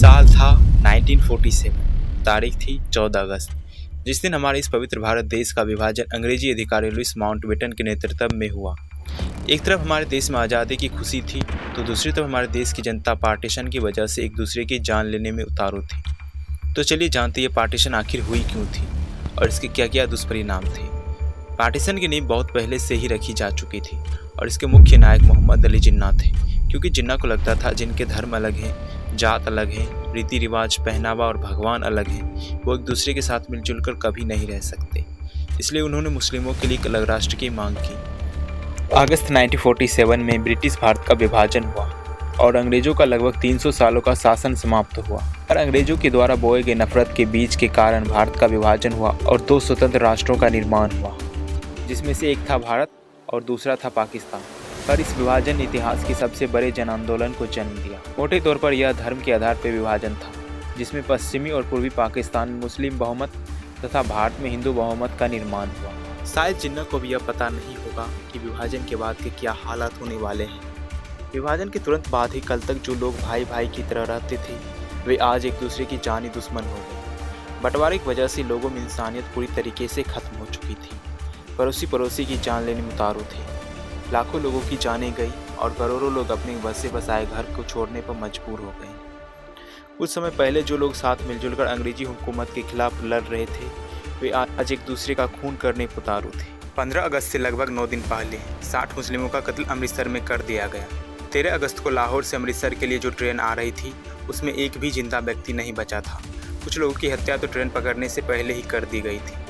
साल था 1947, तारीख थी 14 अगस्त, जिस दिन हमारे इस पवित्र भारत देश का विभाजन अंग्रेजी अधिकारी लुईस माउंटबेटन के नेतृत्व में हुआ। एक तरफ हमारे देश में आज़ादी की खुशी थी, तो दूसरी तरफ हमारे देश की जनता पार्टीशन की वजह से एक दूसरे की जान लेने में उतारू थी। तो चलिए जानते ये पार्टीशन आखिर हुई क्यों थी और इसके क्या क्या दुष्परिणाम थे। पार्टीशन की नींव बहुत पहले से ही रखी जा चुकी थी और इसके मुख्य नायक मोहम्मद अली जिन्ना थे, क्योंकि जिन्ना को लगता था जिनके धर्म अलग हैं, जात अलग है, रीति रिवाज, पहनावा और भगवान अलग हैं, वो एक दूसरे के साथ मिलजुल कर कभी नहीं रह सकते। इसलिए उन्होंने मुस्लिमों के लिए एक अलग राष्ट्र की मांग की। अगस्त 1947 में ब्रिटिश भारत का विभाजन हुआ और अंग्रेजों का लगभग 300 सालों का शासन समाप्त हुआ। और अंग्रेजों के द्वारा बोए गए नफरत के बीज के कारण भारत का विभाजन हुआ और दो स्वतंत्र राष्ट्रों का निर्माण हुआ, जिसमें से एक था भारत और दूसरा था पाकिस्तान। पर इस विभाजन ने इतिहास के सबसे बड़े जन आंदोलन को जन्म दिया। मोटे तौर पर यह धर्म के आधार पर विभाजन था, जिसमें पश्चिमी और पूर्वी पाकिस्तान में मुस्लिम बहुमत तथा भारत में हिंदू बहुमत का निर्माण हुआ। शायद जिन्ना को भी यह पता नहीं होगा कि विभाजन के बाद के क्या हालात होने वाले हैं। विभाजन के तुरंत बाद ही कल तक जो लोग भाई भाई की तरह रहते थे, वे आज एक दूसरे की जानी दुश्मन हो गए। बंटवारे की वजह से लोगों में इंसानियत पूरी तरीके से खत्म हो चुकी थी। पड़ोसी पड़ोसी की जान लेने में उतारू थे। लाखों लोगों की जानें गई और करोड़ों लोग अपने बसे बसाए घर को छोड़ने पर मजबूर हो गए। कुछ समय पहले जो लोग साथ मिलजुल कर अंग्रेजी हुकूमत के खिलाफ लड़ रहे थे, वे आज एक दूसरे का खून करने पर उतारू थे। 15 अगस्त से लगभग 9 दिन पहले 60 मुस्लिमों का कत्ल अमृतसर में कर दिया गया। 13 अगस्त को लाहौर से अमृतसर के लिए जो ट्रेन आ रही थी, उसमें एक भी जिंदा व्यक्ति नहीं बचा था। कुछ लोगों की हत्या तो ट्रेन पकड़ने से पहले ही कर दी गई थी।